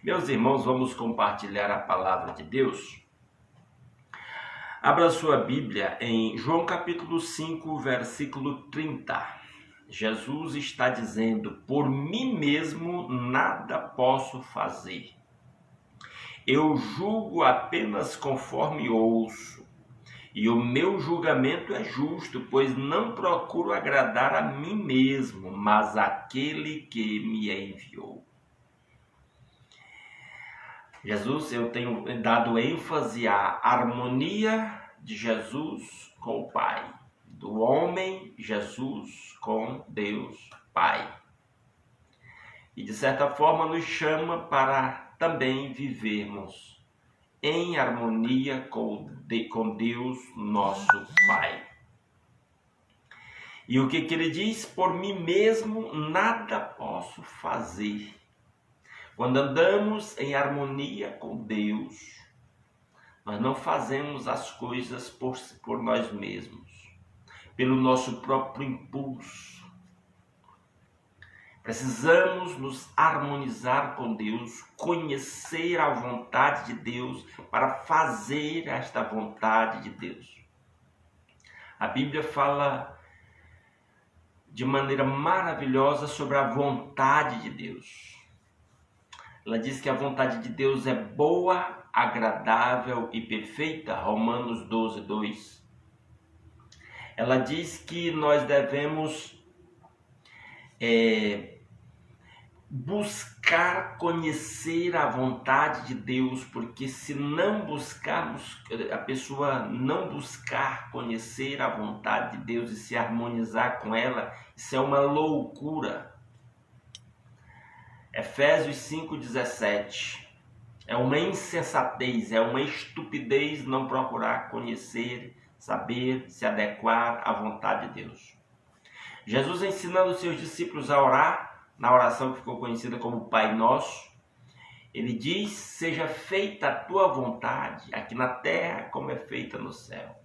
Meus irmãos, vamos compartilhar a palavra de Deus. Abra sua Bíblia em João capítulo 5, versículo 30. Jesus está dizendo: por mim mesmo nada posso fazer. Eu julgo apenas conforme ouço, e o meu julgamento é justo, pois não procuro agradar a mim mesmo, mas àquele que me enviou. Jesus, eu tenho dado ênfase à harmonia de Jesus com o Pai, do homem Jesus com Deus Pai. E de certa forma nos chama para também vivermos em harmonia com Deus nosso Pai. E o que ele diz? Por mim mesmo nada posso fazer. Quando andamos em harmonia com Deus, nós não fazemos as coisas por nós mesmos, pelo nosso próprio impulso. Precisamos nos harmonizar com Deus, conhecer a vontade de Deus para fazer esta vontade de Deus. A Bíblia fala de maneira maravilhosa sobre a vontade de Deus. Ela diz que a vontade de Deus é boa, agradável e perfeita, Romanos 12, 2. Ela diz que nós devemos buscar conhecer a vontade de Deus, porque se não buscarmos, a pessoa não buscar conhecer a vontade de Deus e se harmonizar com ela, isso é uma loucura. Efésios 5,17. É uma insensatez, é uma estupidez não procurar conhecer, saber, se adequar à vontade de Deus. Jesus ensinando os seus discípulos a orar, na oração que ficou conhecida como Pai Nosso, ele diz: seja feita a tua vontade, aqui na terra como é feita no céu.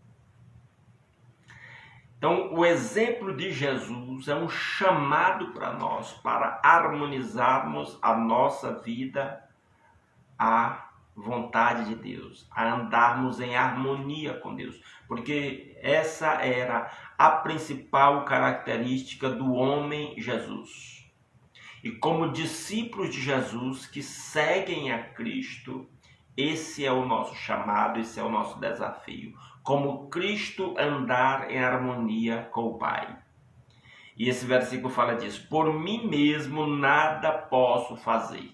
Então, o exemplo de Jesus é um chamado para nós, para harmonizarmos a nossa vida à vontade de Deus, a andarmos em harmonia com Deus, porque essa era a principal característica do homem Jesus. E como discípulos de Jesus que seguem a Cristo, esse é o nosso chamado, esse é o nosso desafio. Como Cristo andar em harmonia com o Pai. E esse versículo fala disso: por mim mesmo nada posso fazer.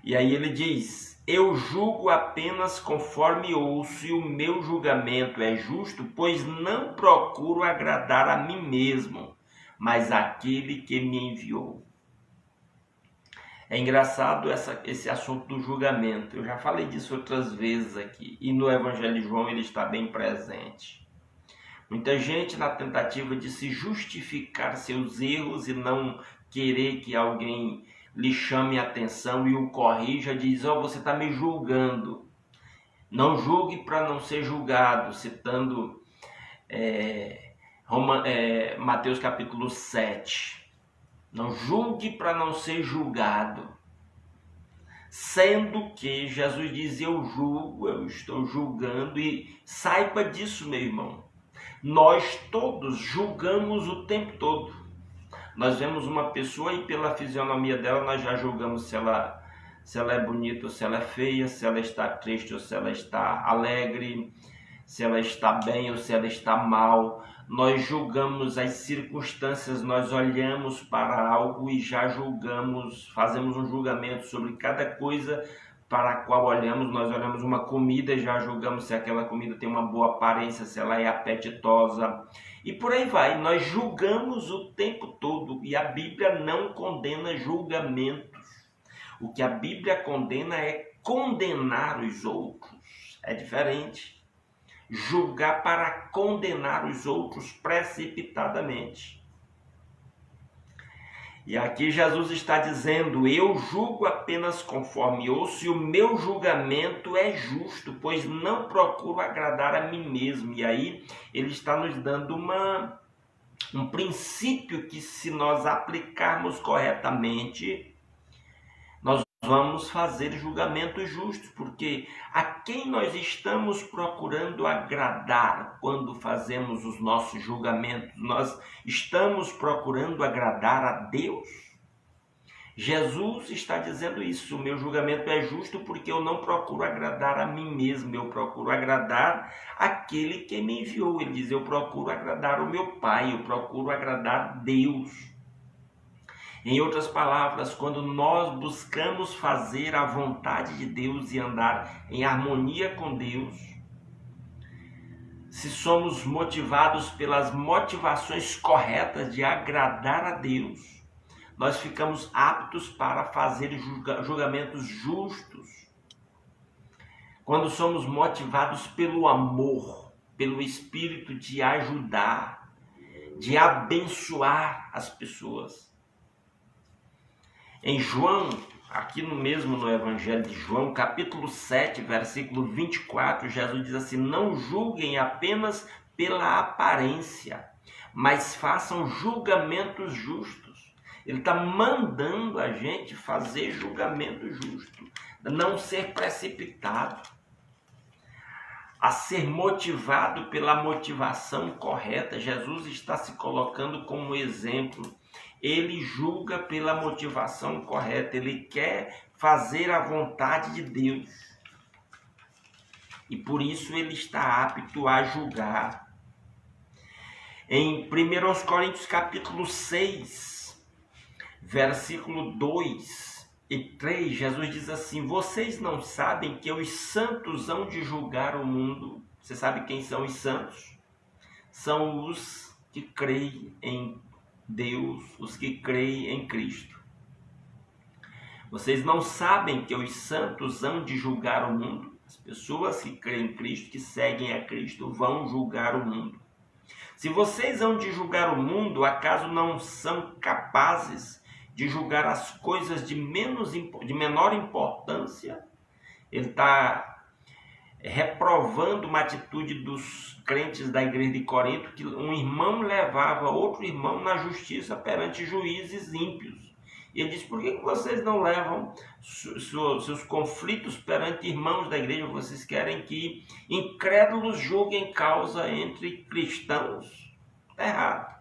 E aí ele diz: eu julgo apenas conforme ouço, e o meu julgamento é justo, pois não procuro agradar a mim mesmo, mas àquele que me enviou. É engraçado esse assunto do julgamento. Eu já falei disso outras vezes aqui. E no Evangelho de João ele está bem presente. Muita gente, na tentativa de se justificar seus erros e não querer que alguém lhe chame a atenção e o corrija, diz: você está me julgando. Não julgue para não ser julgado. Citando Mateus capítulo 7. Não julgue para não ser julgado. Sendo que Jesus diz: eu julgo, eu estou julgando, e saiba disso, meu irmão. Nós todos julgamos o tempo todo. Nós vemos uma pessoa e pela fisionomia dela nós já julgamos se ela é bonita ou se ela é feia, se ela está triste ou se ela está alegre, se ela está bem ou se ela está mal. Nós julgamos as circunstâncias, nós olhamos para algo e já julgamos, fazemos um julgamento sobre cada coisa para a qual olhamos. Nós olhamos uma comida e já julgamos se aquela comida tem uma boa aparência, se ela é apetitosa. E por aí vai, nós julgamos o tempo todo, e a Bíblia não condena julgamentos. O que a Bíblia condena é condenar os outros. É diferente. Julgar para condenar os outros precipitadamente. E aqui Jesus está dizendo: eu julgo apenas conforme ouço, e o meu julgamento é justo, pois não procuro agradar a mim mesmo. E aí ele está nos dando um princípio que, se nós aplicarmos corretamente, nós vamos fazer julgamentos justos, porque a quem nós estamos procurando agradar quando fazemos os nossos julgamentos? Nós estamos procurando agradar a Deus? Jesus está dizendo isso: o meu julgamento é justo porque eu não procuro agradar a mim mesmo, eu procuro agradar aquele que me enviou. Ele diz: eu procuro agradar o meu Pai, eu procuro agradar Deus. Em outras palavras, quando nós buscamos fazer a vontade de Deus e andar em harmonia com Deus, se somos motivados pelas motivações corretas de agradar a Deus, nós ficamos aptos para fazer julgamentos justos. Quando somos motivados pelo amor, pelo espírito de ajudar, de abençoar as pessoas. Em João, aqui no Evangelho de João, capítulo 7, versículo 24, Jesus diz assim: não julguem apenas pela aparência, mas façam julgamentos justos. Ele está mandando a gente fazer julgamento justo, não ser precipitado, a ser motivado pela motivação correta. Jesus está se colocando como exemplo. Ele julga pela motivação correta, ele quer fazer a vontade de Deus. E por isso ele está apto a julgar. Em 1 Coríntios capítulo 6, versículo 2 e 3, Jesus diz assim: vocês não sabem que os santos hão de julgar o mundo? Você sabe quem são os santos? São os que creem em Deus, os que creem em Cristo. Vocês não sabem que os santos hão de julgar o mundo? As pessoas que creem em Cristo, que seguem a Cristo, vão julgar o mundo. Se vocês hão de julgar o mundo, acaso não são capazes de julgar as coisas de menor importância? Ele está reprovando uma atitude dos crentes da igreja de Corinto, que um irmão levava outro irmão na justiça perante juízes ímpios. E ele diz: por que vocês não levam seus conflitos perante irmãos da igreja? Vocês querem que incrédulos julguem causa entre cristãos? Está errado.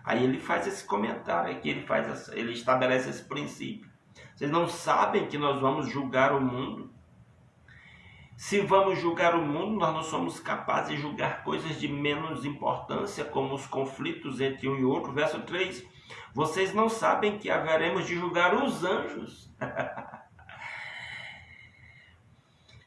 Aí ele faz esse comentário aqui, ele estabelece esse princípio. Vocês não sabem que nós vamos julgar o mundo? Se vamos julgar o mundo, nós não somos capazes de julgar coisas de menos importância, como os conflitos entre um e outro. Verso 3, vocês não sabem que haveremos de julgar os anjos?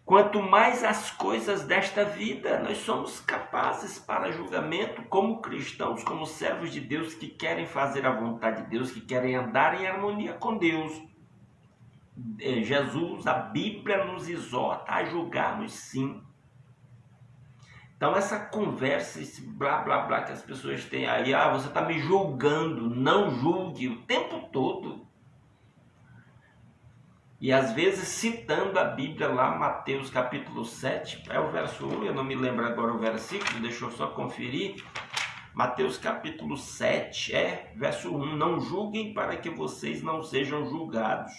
Quanto mais as coisas desta vida, nós somos capazes para julgamento como cristãos, como servos de Deus que querem fazer a vontade de Deus, que querem andar em harmonia com Deus. Jesus, a Bíblia nos exorta a julgarmos sim. Então essa conversa, esse blá blá blá que as pessoas têm aí, você está me julgando, não julgue, o tempo todo. E às vezes citando a Bíblia lá, Mateus capítulo 7, é o verso 1, eu não me lembro agora o versículo, deixa eu só conferir. Mateus capítulo 7, verso 1, não julguem para que vocês não sejam julgados.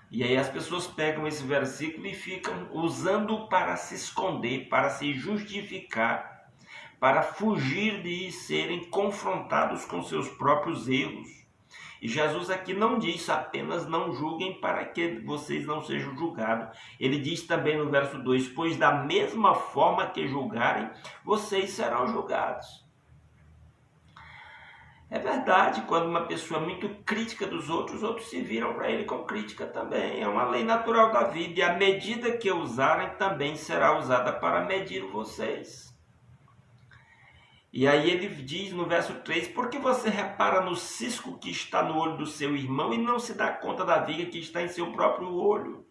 E aí as pessoas pegam esse versículo e ficam usando para se esconder, para se justificar, para fugir de serem confrontados com seus próprios erros. E Jesus aqui não diz apenas não julguem para que vocês não sejam julgados. Ele diz também no verso 2, pois da mesma forma que julgarem, vocês serão julgados. É verdade, quando uma pessoa é muito crítica dos outros, os outros se viram para ele com crítica também. É uma lei natural da vida. E a medida que usarem também será usada para medir vocês. E aí ele diz no verso 3, por que você repara no cisco que está no olho do seu irmão e não se dá conta da viga que está em seu próprio olho?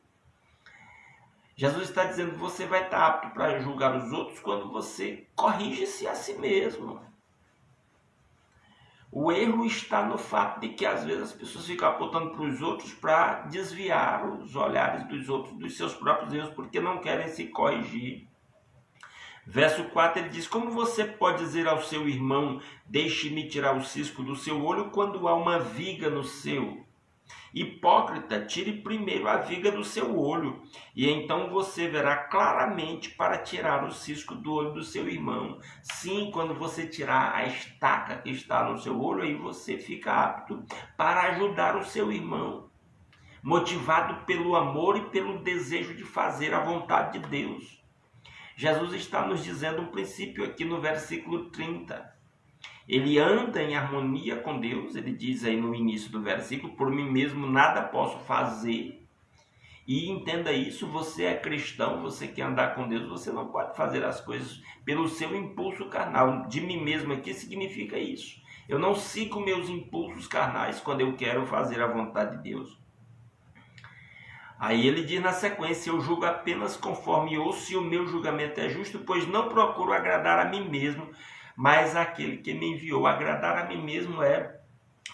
Jesus está dizendo que você vai estar apto para julgar os outros quando você corrige-se a si mesmo. O erro está no fato de que às vezes as pessoas ficam apontando para os outros para desviar os olhares dos outros dos seus próprios erros, porque não querem se corrigir. Verso 4 ele diz, como você pode dizer ao seu irmão, deixe-me tirar o cisco do seu olho quando há uma viga no seu? Hipócrita, tire primeiro a viga do seu olho, e então você verá claramente para tirar o cisco do olho do seu irmão. Sim, quando você tirar a estaca que está no seu olho, aí você fica apto para ajudar o seu irmão, motivado pelo amor e pelo desejo de fazer a vontade de Deus. Jesus está nos dizendo um princípio aqui no versículo 30. Ele anda em harmonia com Deus, ele diz aí no início do versículo, por mim mesmo nada posso fazer. E entenda isso, você é cristão, você quer andar com Deus, você não pode fazer as coisas pelo seu impulso carnal. De mim mesmo aqui significa isso. Eu não sigo meus impulsos carnais quando eu quero fazer a vontade de Deus. Aí ele diz na sequência, eu julgo apenas conforme ouço e o meu julgamento é justo, pois não procuro agradar a mim mesmo, mas aquele que me enviou. Agradar a mim mesmo é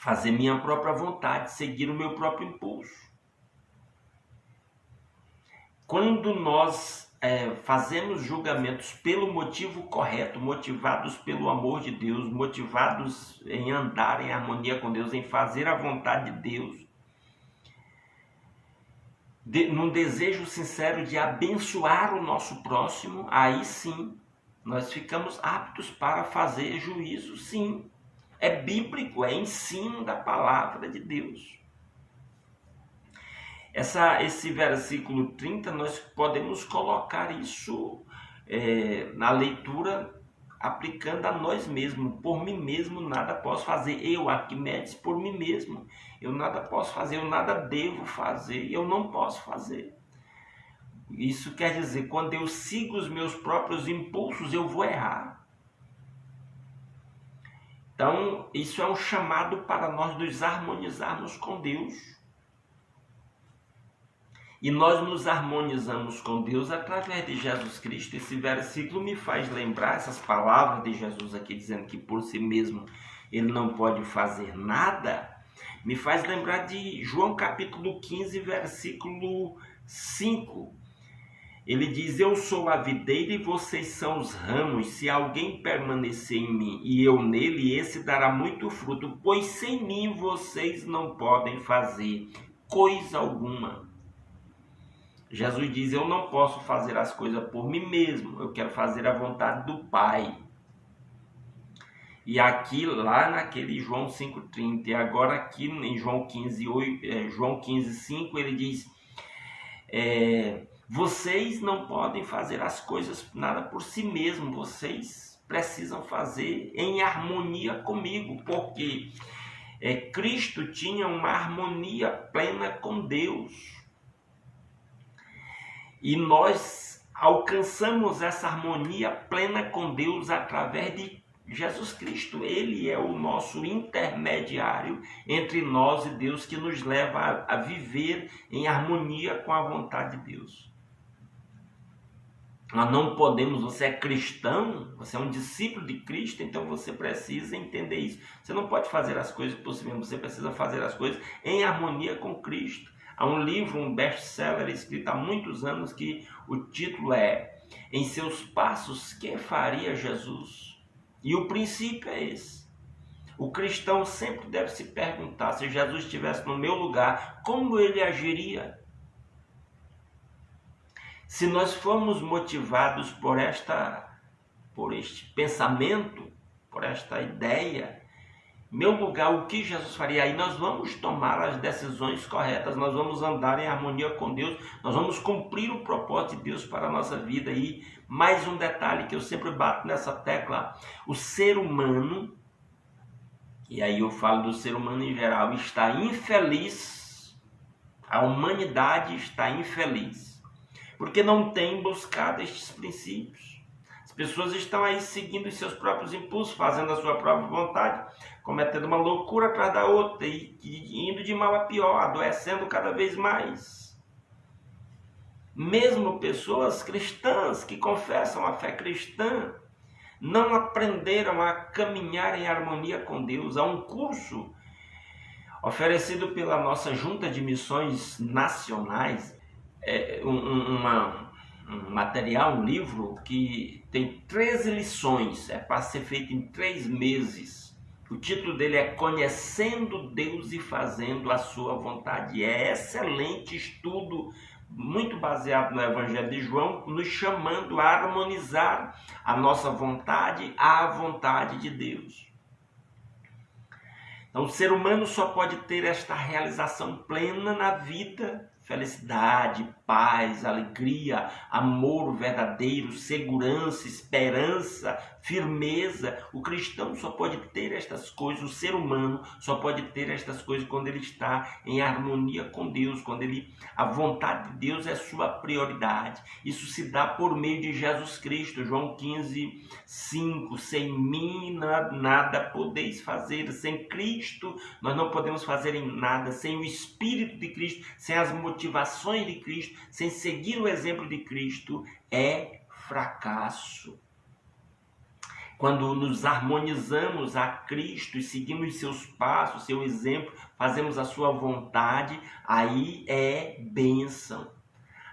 fazer minha própria vontade, seguir o meu próprio impulso. Quando nós fazemos julgamentos pelo motivo correto, motivados pelo amor de Deus, motivados em andar em harmonia com Deus, em fazer a vontade de Deus, num desejo sincero de abençoar o nosso próximo, aí sim, nós ficamos aptos para fazer juízo, sim. É bíblico, é ensino da palavra de Deus. Esse versículo 30, nós podemos colocar isso na leitura, aplicando a nós mesmos. Por mim mesmo nada posso fazer. Eu, Arquimedes, por mim mesmo, eu nada posso fazer, eu nada devo fazer, eu não posso fazer. Isso quer dizer, quando eu sigo os meus próprios impulsos, eu vou errar. Então, isso é um chamado para nós nos harmonizarmos com Deus. E nós nos harmonizamos com Deus através de Jesus Cristo. Esse versículo me faz lembrar essas palavras de Jesus aqui, dizendo que por si mesmo ele não pode fazer nada. Me faz lembrar de João capítulo 15, versículo 5. Ele diz, eu sou a videira e vocês são os ramos. Se alguém permanecer em mim e eu nele, esse dará muito fruto, pois sem mim vocês não podem fazer coisa alguma. Jesus diz, eu não posso fazer as coisas por mim mesmo, eu quero fazer a vontade do Pai. E aqui, lá naquele João 5,30, e agora aqui em João 15,5, ele diz, vocês não podem fazer as coisas nada por si mesmo, vocês precisam fazer em harmonia comigo, porque Cristo tinha uma harmonia plena com Deus. E nós alcançamos essa harmonia plena com Deus através de Jesus Cristo. Ele é o nosso intermediário entre nós e Deus, que nos leva a viver em harmonia com a vontade de Deus. Nós não podemos, você é cristão, você é um discípulo de Cristo, então você precisa entender isso. Você não pode fazer as coisas por si mesmo, você precisa fazer as coisas em harmonia com Cristo. Há um livro, um best-seller escrito há muitos anos, que o título é Em Seus Passos, que faria Jesus? E o princípio é esse. O cristão sempre deve se perguntar, se Jesus estivesse no meu lugar, como ele agiria? Se nós formos motivados por este pensamento, por esta ideia, meu lugar, o que Jesus faria? Aí nós vamos tomar as decisões corretas, nós vamos andar em harmonia com Deus, nós vamos cumprir o propósito de Deus para a nossa vida. E mais um detalhe que eu sempre bato nessa tecla, o ser humano, e aí eu falo do ser humano em geral, está infeliz, a humanidade está infeliz, porque não tem buscado estes princípios. As pessoas estão aí seguindo os seus próprios impulsos, fazendo a sua própria vontade, cometendo uma loucura atrás da outra e indo de mal a pior, adoecendo cada vez mais. Mesmo pessoas cristãs que confessam a fé cristã não aprenderam a caminhar em harmonia com Deus. Há um curso oferecido pela nossa Junta de Missões Nacionais, um material, um livro que tem 13 lições, é para ser feito em 3 meses. O título dele é Conhecendo Deus e Fazendo a Sua Vontade. É excelente estudo, muito baseado no Evangelho de João, nos chamando a harmonizar a nossa vontade à vontade de Deus. Então, o ser humano só pode ter esta realização plena na vida: felicidade, paz, alegria, amor verdadeiro, segurança, esperança, firmeza. O cristão só pode ter estas coisas, o ser humano só pode ter estas coisas quando ele está em harmonia com Deus, quando a vontade de Deus é sua prioridade. Isso se dá por meio de Jesus Cristo. João 15, 5. Sem mim nada podeis fazer. Sem Cristo nós não podemos fazer em nada. Sem o Espírito de Cristo, sem as motivações de Cristo, sem seguir o exemplo de Cristo, é fracasso. Quando nos harmonizamos a Cristo e seguimos seus passos, seu exemplo, fazemos a sua vontade, aí é bênção,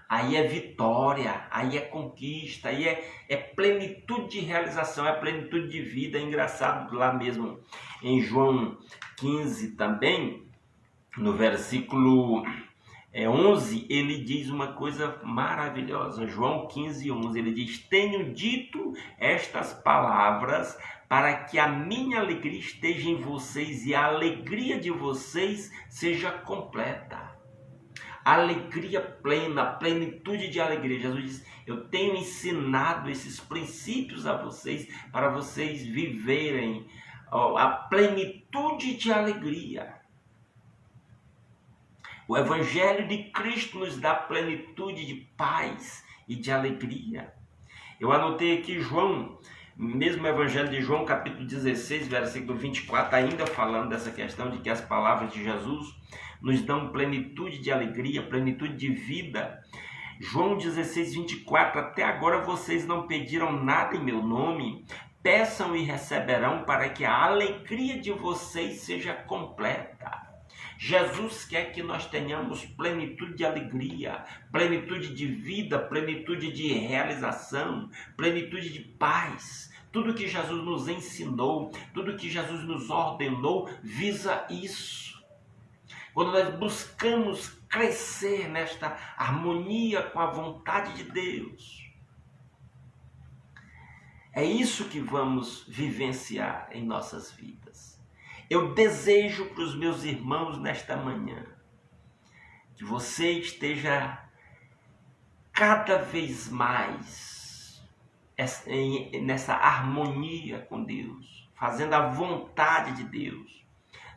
aí é vitória, aí é conquista, aí é plenitude de realização, é plenitude de vida. É engraçado, lá mesmo em João 15 também, no versículo 11, ele diz uma coisa maravilhosa. João 15, 11, ele diz: tenho dito estas palavras para que a minha alegria esteja em vocês e a alegria de vocês seja completa. Alegria plena, plenitude de alegria. Jesus diz: eu tenho ensinado esses princípios a vocês para vocês viverem a plenitude de alegria. O Evangelho de Cristo nos dá plenitude de paz e de alegria. Eu anotei aqui João, mesmo o Evangelho de João, capítulo 16, versículo 24, ainda falando dessa questão de que as palavras de Jesus nos dão plenitude de alegria, plenitude de vida. João 16, 24, até agora vocês não pediram nada em meu nome, peçam e receberão para que a alegria de vocês seja completa. Jesus quer que nós tenhamos plenitude de alegria, plenitude de vida, plenitude de realização, plenitude de paz. Tudo que Jesus nos ensinou, tudo que Jesus nos ordenou, visa isso. Quando nós buscamos crescer nesta harmonia com a vontade de Deus, é isso que vamos vivenciar em nossas vidas. Eu desejo para os meus irmãos nesta manhã que você esteja cada vez mais nessa harmonia com Deus, fazendo a vontade de Deus,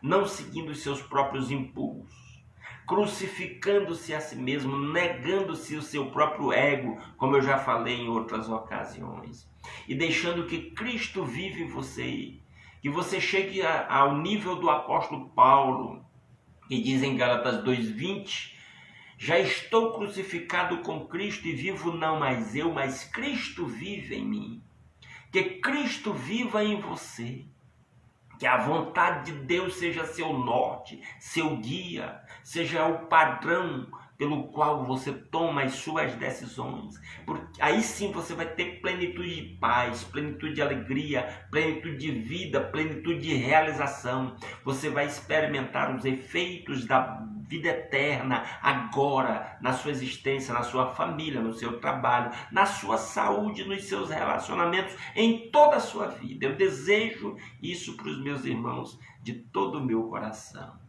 não seguindo os seus próprios impulsos, crucificando-se a si mesmo, negando-se o seu próprio ego, como eu já falei em outras ocasiões, e deixando que Cristo vive em você. Que você chegue ao nível do apóstolo Paulo, que diz em Gálatas 2:20, já estou crucificado com Cristo e vivo não mais eu, mas Cristo vive em mim. Que Cristo viva em você. Que a vontade de Deus seja seu norte, seu guia, seja o padrão pelo qual você toma as suas decisões. Porque aí sim você vai ter plenitude de paz, plenitude de alegria, plenitude de vida, plenitude de realização. Você vai experimentar os efeitos da vida eterna agora, na sua existência, na sua família, no seu trabalho, na sua saúde, nos seus relacionamentos, em toda a sua vida. Eu desejo isso para os meus irmãos de todo o meu coração.